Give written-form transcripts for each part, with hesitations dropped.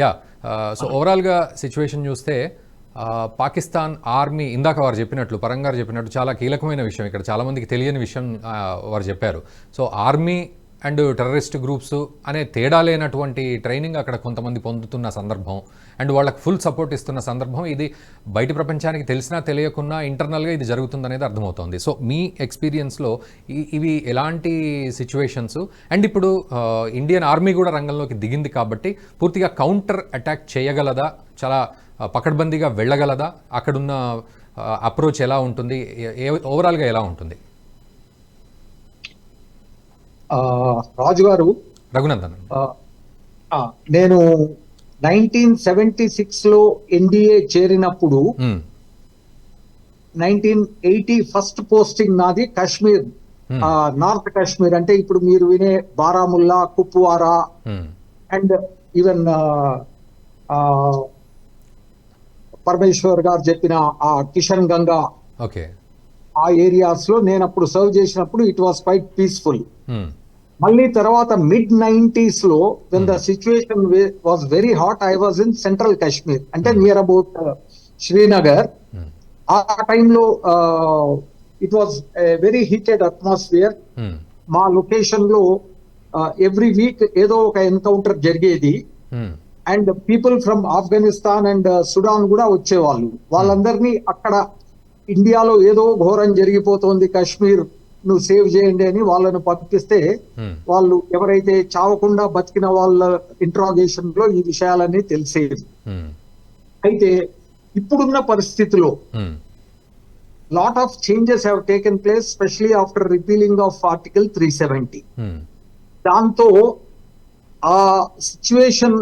Yeah so ఓవరాల్గా situation చూస్తే Pakistan army ఇందాక వారు చెప్పినట్లు పరంగా చెప్పినట్టు చాలా కీలకమైన విషయం, ఇక్కడ చాలామందికి తెలియని విషయం వారు చెప్పారు. So army and terrorist groups అనే తేడా లేనటువంటి ట్రైనింగ్ అక్కడ కొంతమంది పొందుతున్న సందర్భం అండ్ వాళ్ళకి ఫుల్ సపోర్ట్ ఇస్తున్న సందర్భం, ఇది బయట ప్రపంచానికి తెలిసినా తెలియకున్నా ఇంటర్నల్గా ఇది జరుగుతుందనేది అర్థమవుతోంది. సో మీ ఎక్స్పీరియన్స్లో ఇవి ఎలాంటి సిచ్యువేషన్స్, అండ్ ఇప్పుడు ఇండియన్ ఆర్మీ కూడా రంగంలోకి దిగింది కాబట్టి పూర్తిగా కౌంటర్ అటాక్ చేయగలదా, చాలా పకడ్బందీగా వెళ్ళగలదా, అక్కడున్న అప్రోచ్ ఎలా ఉంటుంది, ఓవరాల్గా ఎలా ఉంటుంది? రాజు గారు, రఘునందన్, నేను 1976లో ఎన్డీఏ చేరినప్పుడు 1980 ఫస్ట్ పోస్టింగ్ నాది కాశ్మీర్, నార్త్ కాశ్మీర్, అంటే ఇప్పుడు మీరు వినే బారాముల్లా, కుప్వారా అండ్ ఈవెన్ పరమేశ్వర్ గారు చెప్పిన ఆ కిషన్ గంగా, ఆ ఏరియాస్ లో నేను అప్పుడు సర్వ్ చేసినప్పుడు ఇట్ వాస్ క్వైట్ పీస్ఫుల్. మళ్ళీ తర్వాత mid-90s లో when the situation was very hot, I was in central Kashmir, అంటే నియర్ అబౌట్ శ్రీనగర్. ఆ టైంలో it was very heated atmosphere. మా లొకేషన్ లో ఎవ్రీ వీక్ ఏదో ఒక ఎన్కౌంటర్ జరిగేది and people from Afghanistan and Sudan కూడా వచ్చేవాళ్ళు. వాళ్ళందరినీ అక్కడ ఇండియాలో ఏదో ఘోరం జరిగిపోతుంది, కాశ్మీర్ నువ్వు సేవ్ చేయండి అని వాళ్ళను పంపిస్తే వాళ్ళు ఎవరైతే చావకుండా బతికిన వాళ్ళ ఇంట్రాగేషన్ లో ఈ విషయాలన్నీ తెలిసేది. అయితే ఇప్పుడున్న పరిస్థితిలో lot of changes have taken place, especially after repealing of article 370. దాంతో ఆ సిచ్యువేషన్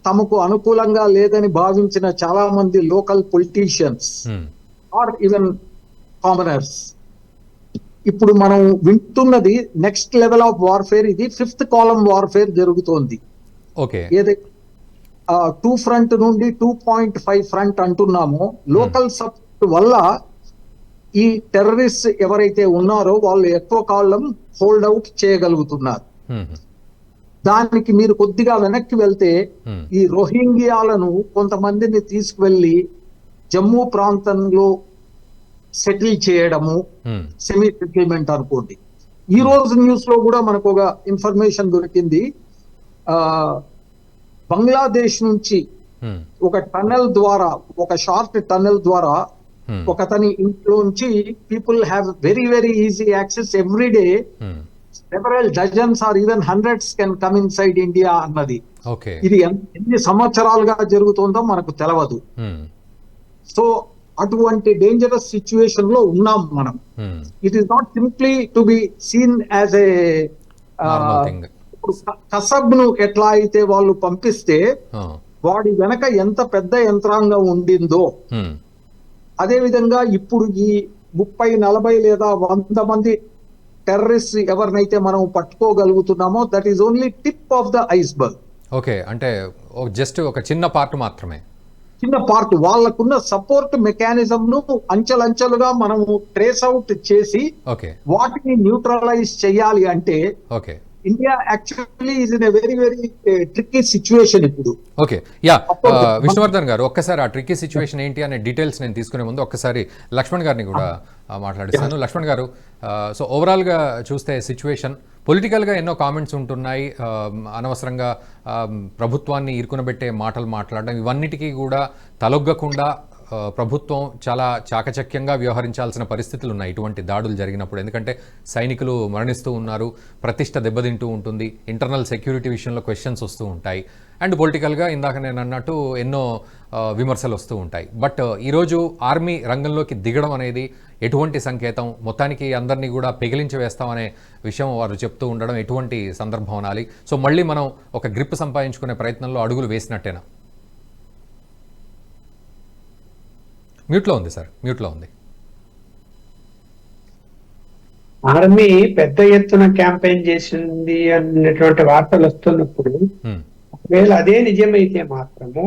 తమకు అనుకూలంగా లేదని భావించిన చాలా మంది local politicians or even commoners, ఇప్పుడు మనం వింటున్నది నెక్స్ట్ లెవెల్ ఆఫ్ వార్ఫేర్, ఇది 5th కాలమ్ వార్ఫేర్ జరుగుతోంది. ఏదైతే 2 ఫ్రంట్ నుండి 2.5 ఫ్రంట్ అంటున్నామో, లోకల్ సపోర్ట్ వల్ల ఈ టెర్రరిస్ట్ ఎవరైతే ఉన్నారో వాళ్ళు ఎక్కువ కాలం హోల్డ్ అవుట్ చేయగలుగుతున్నారు. దానికి మీరు కొద్దిగా వెనక్కి వెళ్తే ఈ రోహింగ్యాలను కొంతమందిని తీసుకువెళ్లి జమ్మూ ప్రాంతంలో సెటిల్ చేయడము, సెమీ సెటిల్మెంట్ అనుకోండి. ఈ రోజు న్యూస్ లో కూడా మనకు ఒక ఇన్ఫర్మేషన్ దొరికింది, బంగ్లాదేశ్ నుంచి ఒక టనల్ ద్వారా, ఒక షార్ట్ టనల్ ద్వారా ఒకతని ఇంట్లోంచి people have very very easy access every day, several dozens or even hundreds can come inside India అన్నది. ఇది ఎన్ని సంవత్సరాలుగా జరుగుతుందో మనకు తెలవదు. సో అటువంటి డేంజరస్ సిచ్యువేషన్ లో ఉన్నాం మనం. It is not simply to be seen as a Kasab ను ఎట్లా అయితే వాళ్ళు పంపిస్తే వాడి వెనక ఎంత పెద్ద యంత్రాంగం ఉండిందో, అదే విధంగా ఇప్పుడు ఈ 30, 40 లేదా 100 మంది టెర్రరిస్ట్ ఎవరినైతే మనం పట్టుకోగలుగుతున్నామో, that is only tip of the iceberg. అంటే జస్ట్ ఒక చిన్న పార్ట్ మాత్రమే, చిన్న పార్ట్. వాళ్ళకున్న సపోర్ట్ మెకానిజం ను అంచెలంచెలుగా మనము ట్రేస్ అవుట్ చేసి వాటిని న్యూట్రలైజ్ చేయాలి అంటే India actually is in a very very tricky situation ఇప్పుడు. విష్ణువర్ధన్ గారు, ఒక్కసారి ఆ ట్రిక్కీ సిచ్యువేషన్ ఏంటి అనే డీటెయిల్స్ నేను తీసుకునే ముందు ఒక్కసారి లక్ష్మణ్ గారిని కూడా మాట్లాడిస్తాను. లక్ష్మణ్ గారు, సో ఓవరాల్గా చూస్తే సిచ్యువేషన్ పొలిటికల్గా ఎన్నో కామెంట్స్ ఉంటున్నాయి, అనవసరంగా ప్రభుత్వాన్ని ఇరుకునబెట్టే మాటలు మాట్లాడడం, ఇవన్నిటికీ కూడా తలొగ్గకుండా ప్రభుత్వం చాలా చాకచక్యంగా వ్యవహరించాల్సిన పరిస్థితులు ఉన్నాయి ఇటువంటి దాడులు జరిగినప్పుడు. ఎందుకంటే సైనికులు మరణిస్తూ ఉన్నారు, ప్రతిష్ట దెబ్బతింటూ ఉంటుంది, ఇంటర్నల్ సెక్యూరిటీ విషయంలో క్వశ్చన్స్ వస్తూ ఉంటాయి, అండ్ పొలిటికల్గా ఇందాక నేను అన్నట్టు ఎన్నో విమర్శలు వస్తూ ఉంటాయి. బట్ ఈరోజు ఆర్మీ రంగంలోకి దిగడం అనేది ఎటువంటి సంకేతం, మొత్తానికి అందరినీ కూడా పెగిలించి వేస్తామనే విషయం వారు చెప్తూ ఉండడం ఎటువంటి సందర్భం అనాలి? సో మళ్ళీ మనం ఒక గ్రిప్ సంపాదించుకునే ప్రయత్నంలో అడుగులు వేసినట్టేనా? మ్యూట్లో ఉంది సార్, మ్యూట్లో ఉంది. ఆర్మీ పెద్ద ఎత్తున క్యాంపెయిన్ చేసింది అన్నటువంటి వార్తలు వస్తున్నప్పుడు, ఒకవేళ అదే నిజమైతే మాత్రము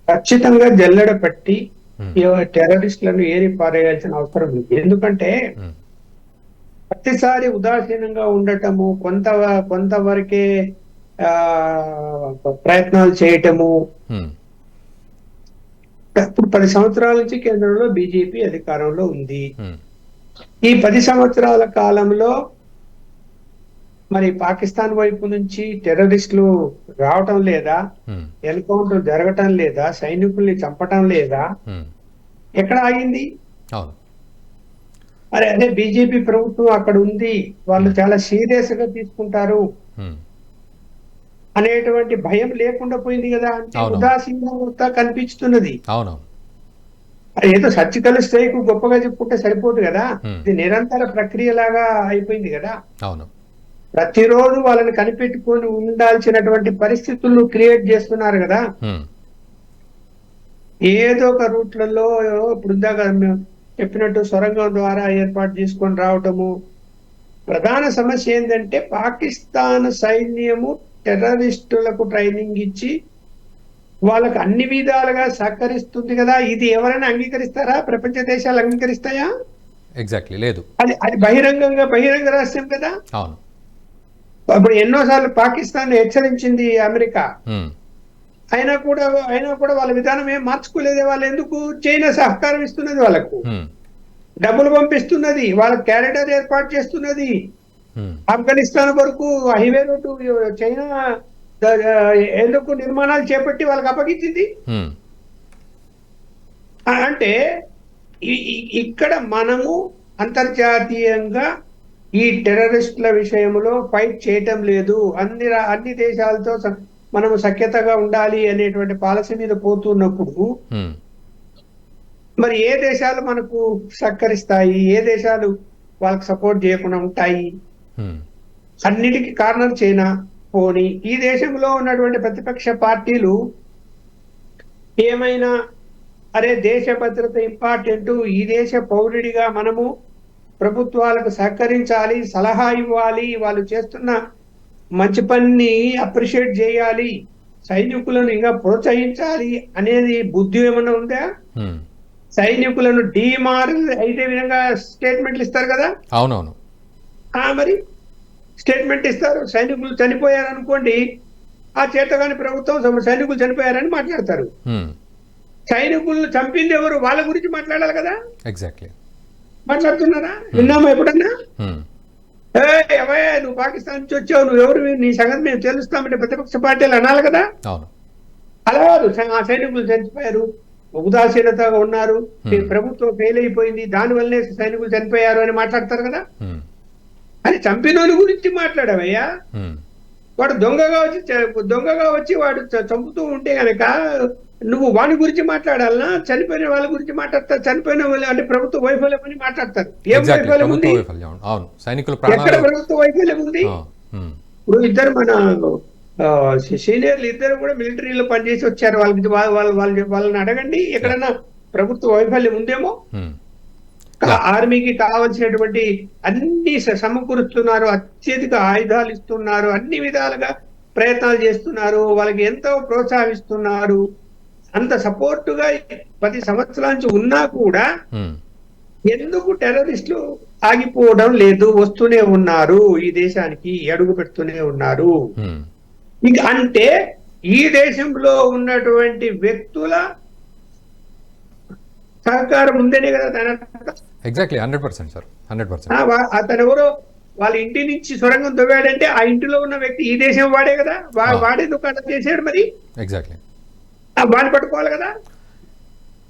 ఖచ్చితంగా జల్లెడ పట్టి టెర్రరిస్టులను ఏరి పారేయాల్సిన అవసరం ఉంది. ఎందుకంటే ప్రతిసారి ఉదాసీనంగా ఉండటము, కొంతవరకే ప్రయత్నాలు చేయటము. ఉమ్, ఇప్పుడు 10 సంవత్సరాల నుంచి కేంద్రంలో బీజేపీ అధికారంలో ఉంది. ఉమ్, ఈ 10 సంవత్సరాల కాలంలో మరి పాకిస్తాన్ వైపు నుంచి టెర్రరిస్టులు రావటం లేదా, ఉమ్, ఎన్కౌంటర్ జరగటం లేదా, సైనికుల్ని చంపటం లేదా, ఉమ్, ఎక్కడ ఆగింది? అవును. అదే బీజేపీ ప్రభుత్వం అక్కడ ఉంది, వాళ్ళు చాలా సీరియస్ గా తీసుకుంటారు ఉమ్, అనేటువంటి భయం లేకుండా పోయింది కదా. అంటే అవును. ఉదాసీనత కనిపిస్తున్నది. అవును. అది ఏదో సర్జికల్ స్ట్రైక్ గొప్పగా చెప్పుకుంటే సరిపోదు కదా, Hmm. ఇది నిరంతర ప్రక్రియ లాగా అయిపోయింది కదా. అవును. ప్రతిరోజు వాళ్ళని కనిపెట్టుకొని ఉండాల్సినటువంటి పరిస్థితులను క్రియేట్ చేస్తున్నారు కదా. ఉమ్, ఏదో ఒక రూట్లలో ఇప్పుడు ఇందాక మేము చెప్పినట్టు సొరంగం ద్వారా ఏర్పాటు చేసుకొని రావటము. ప్రధాన సమస్య ఏంటంటే పాకిస్తాన్ సైన్యము టెర్రరిస్టులకు ట్రైనింగ్ ఇచ్చి వాళ్ళకు అన్ని విధాలుగా సహకరిస్తుంది కదా. ఇది ఎవరైనా అంగీకరిస్తారా? ప్రపంచ దేశాలు అంగీకరిస్తాయా? ఎగ్జాక్ట్లీ లేదు. అది బహిరంగ రహస్యం కదా. అవును. ఇప్పుడు ఎన్నోసార్లు పాకిస్తాన్ హెచ్చరించింది అమెరికా, ఉమ్, అయినా కూడా వాళ్ళ విధానం ఏం మార్చుకోలేదే. వాళ్ళు ఎందుకు? చైనా సహకారం ఇస్తున్నది, వాళ్ళకు ఉమ్, డబ్బులు పంపిస్తున్నది, వాళ్ళకి క్యారిడార్ ఏర్పాటు చేస్తున్నది. ఉమ్, ఆఫ్ఘనిస్తాన్ వరకు హైవే రోడ్డు చైనా ఎందుకు నిర్మాణాలు చేపట్టి వాళ్ళకి అప్పగించింది. ఉమ్, అంటే ఇక్కడ మనము అంతర్జాతీయంగా ఈ టెర్రరిస్టుల విషయంలో ఫైట్ చేయటం లేదు. అన్ని దేశాలతో మనము సఖ్యతగా ఉండాలి అనేటువంటి పాలసీ మీద పోతున్నప్పుడు ఉమ్, మరి ఏ దేశాలు మనకు సహకరిస్తాయి, ఏ దేశాలు వాళ్ళకి సపోర్ట్ చేయకుండా ఉంటాయి? ఉమ్, అన్నిటికీ కారణం చైనా. పోనీ ఈ దేశంలో ఉన్నటువంటి ప్రతిపక్ష పార్టీలు ఏమైనా అరే దేశ భద్రత ఇంపార్టెంట్, ఈ దేశ పౌరుడిగా మనము ప్రభుత్వాలకు సహకరించాలి, సలహా ఇవ్వాలి, వాళ్ళు చేస్తున్న మంచి పనిని అప్రిషియేట్ చేయాలి, సైనికులను ఇంకా ప్రోత్సహించాలి అనేది బుద్ధి ఏమన్నా ఉందా? ఉమ్, సైనికులను డిమారల్ అయితే విధంగా స్టేట్మెంట్లు ఇస్తారు కదా. అవునవును. మరి స్టేట్మెంట్ ఇస్తారు. సైనికులు చనిపోయారు అనుకోండి, ఆ చేతగాని ప్రభుత్వం సైనికులు చనిపోయారని మాట్లాడతారు. ఉమ్, సైనికులను చంపింది ఎవరు? వాళ్ళ గురించి మాట్లాడాలి కదా. ఎగ్జాక్ట్లీ. మాట్లాడుతున్నారా? విన్నామా ఎప్పుడన్నా? ఉమ్, ఎవయా నువ్వు పాకిస్తాన్ నుంచి వచ్చావు, నువ్వు ఎవరు, నీ సంగతి మేము తెలుస్తామంటే ప్రతిపక్ష పార్టీలు అనాలి కదా. అవును. అలా కాదు, ఆ సైనికులు చనిపోయారు, ఉదాసీనతగా ఉన్నారు, ప్రభుత్వం ఫెయిల్ అయిపోయింది, దానివల్లనే సైనికులు చనిపోయారు అని మాట్లాడతారు కదా. ఉమ్, అని చంపినోని గురించి మాట్లాడవయ్యా. ఉమ్, వాడు దొంగగా వచ్చి వాడు చంపుతూ ఉంటే గనక నువ్వు వాడి గురించి మాట్లాడాలనా? చనిపోయిన వాళ్ళ గురించి మాట్లాడతారు. చనిపోయిన వాళ్ళు అంటే ప్రభుత్వ వైఫల్యం అని మాట్లాడతారు. ఏం ఎగ్జాక్ట్లీ. వైఫల్యం ప్రభుత్వ ఉంది? వైఫల్యం. అవును. సైనికుల ఎక్కడ ప్రాణాలు. ప్రభుత్వ వైఫల్యం ఉంది? ఆ, ఉమ్, ఇప్పుడు ఇద్దరు మన సీనియర్లు ఇద్దరు కూడా మిలిటరీలో పనిచేసి వచ్చారు. వాళ్ళని అడగండి, ఎక్కడన్నా ప్రభుత్వ వైఫల్యం ఉందేమో. ఉమ్, ఆర్మీకి కావాల్సినటువంటి అన్ని సమకూరుస్తున్నారు, అత్యధిక ఆయుధాలు ఇస్తున్నారు, అన్ని విధాలుగా ప్రయత్నాలు చేస్తున్నారు, వాళ్ళకి ఎంతో ప్రోత్సహిస్తున్నారు. అంత సపోర్టుగా 10 సంవత్సరాల నుంచి ఉన్నా కూడా ఉమ్, ఎందుకు టెర్రరిస్టులు ఆగిపోవడం లేదు? వస్తూనే ఉన్నారు, ఈ దేశానికి అడుగు పెడుతూనే ఉన్నారు. ఉమ్, ఇక అంటే ఈ దేశంలో ఉన్నటువంటి వ్యక్తుల సహకారం ఉందనే కదా దాని అర్థం. ఎగ్జాక్ట్లీ. 100% సార్. 100%. అతను ఎవరో వాళ్ళ ఇంటి నుంచి సొరంగం తవ్వాడంటే ఆ ఇంటిలో ఉన్న వ్యక్తి ఈ దేశం వాడే కదా. వాడేందుకు అట్లా చేశాడు? మరి ఎగ్జాక్ట్లీ. వాడిని పట్టుకోవాలి కదా,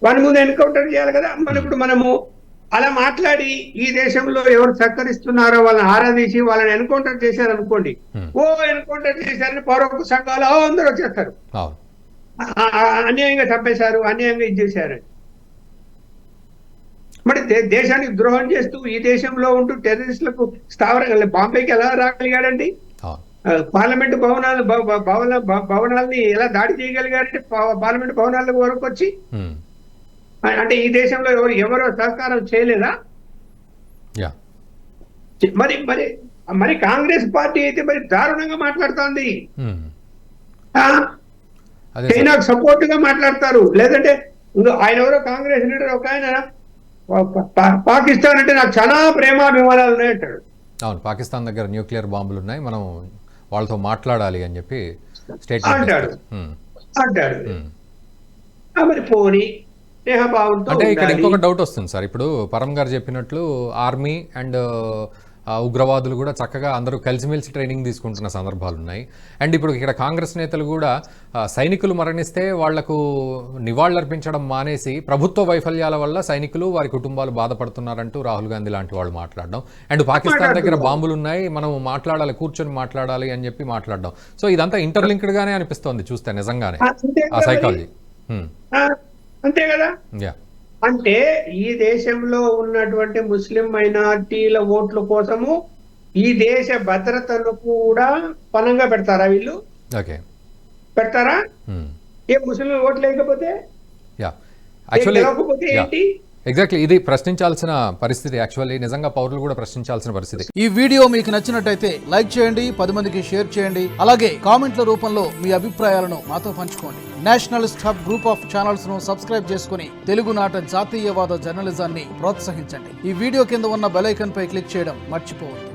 వాని ముందు ఎన్కౌంటర్ చేయాలి కదా. మరి ఇప్పుడు మనము అలా మాట్లాడి ఈ దేశంలో ఎవరు సహకరిస్తున్నారో వాళ్ళని ఆరాధించి వాళ్ళని ఎన్కౌంటర్ చేశారు అనుకోండి, ఎన్కౌంటర్ చేశారని పౌరవ సంఘాలు అందరూ వచ్చేస్తారు, అవును. అన్యాయంగా చంపేశారు, అన్యాయంగా ఇది చేశారు. మరి దేశానికి ద్రోహం చేస్తూ ఈ దేశంలో ఉంటూ టెర్రరిస్టులకు స్థావరం బాంబేకి ఎలా రాగలిగాడండి? పార్లమెంటు భవనాలని ఎలా దాడి చేయగలిగారంటే పార్లమెంటు భవనాల వరకు వచ్చి. అంటే ఈ దేశంలో ఎవరో సహకారం చేయలేదా? మరి మరి మరి కాంగ్రెస్ పార్టీ అయితే మరి దారుణంగా మాట్లాడుతోంది. చైనాకు సపోర్ట్ గా మాట్లాడతారు. లేదంటే ఆయన ఎవరో కాంగ్రెస్ లీడర్ ఒక ఆయన పాకిస్తాన్ అంటే నాకు చాలా ప్రేమాభిమానాలు ఉన్నాయి అంటాడు. అవును, పాకిస్తాన్ దగ్గర న్యూక్లియర్ బాంబులు ఉన్నాయి, మనం వాళ్ళతో మాట్లాడాలి అని చెప్పి అంటాడు. స్టేట్మెంట్. మరి పోనీ స్నేహభావంతో అంటే ఇక్కడ ఉండాలి. ఇంకొక డౌట్ వస్తుంది సార్. ఇప్పుడు పరం గారు చెప్పినట్లు ఆర్మీ అండ్ ఉగ్రవాదులు కూడా చక్కగా అందరూ కలిసిమెలిసి ట్రైనింగ్ తీసుకుంటున్న సందర్భాలు ఉన్నాయి. అండ్ ఇప్పుడు ఇక్కడ కాంగ్రెస్ నేతలు కూడా సైనికులు మరణిస్తే వాళ్లకు నివాళులర్పించడం మానేసి ప్రభుత్వ వైఫల్యాల వల్ల సైనికులు వారి కుటుంబాలు బాధపడుతున్నారంటూ రాహుల్ గాంధీ లాంటి వాళ్ళు మాట్లాడడం, అండ్ పాకిస్తాన్ దగ్గర బాంబులు ఉన్నాయి, మనం మాట్లాడాలి, కూర్చొని మాట్లాడాలి అని చెప్పి మాట్లాడడం. సో ఇదంతా ఇంటర్లింక్డ్ గానే అనిపిస్తోంది చూస్తే నిజంగానే ఆ సైకాలజీ. అంతే కదా. యా, అంటే ఈ దేశంలో ఉన్నటువంటి ముస్లిం మైనారిటీల ఓట్ల కోసము ఈ దేశ భద్రతను కూడా పణంగా పెడతారా వీళ్ళు? ఓకే, పెడతారా? ఏ ముస్లిం ఓట్లు లేకపోతే యాక్చువల్లీ ఏంటి? ఎగ్జాక్ట్లీ ఇది ప్రశ్నించాల్సిన పరిస్థితి. యాక్చువల్లీ నిజంగా పౌరులు కూడా ప్రశ్నించాల్సిన పరిస్థితి. ఈ వీడియో మీకు నచ్చినట్టయితే లైక్ చేయండి, 10 మందికి షేర్ చేయండి. అలాగే కామెంట్ల రూపంలో మీ అభిప్రాయాలను మాతో పంచుకోండి. Nationalist hub group of channels ను సబ్స్క్రైబ్ చేసుకుని తెలుగునాట జాతీయవాద జర్నలిజాన్ని ప్రోత్సహించండి. ఈ వీడియో కింద ఉన్న బెల్ ఐకాన్ పై క్లిక్ చేయడం మర్చిపోవద్దు.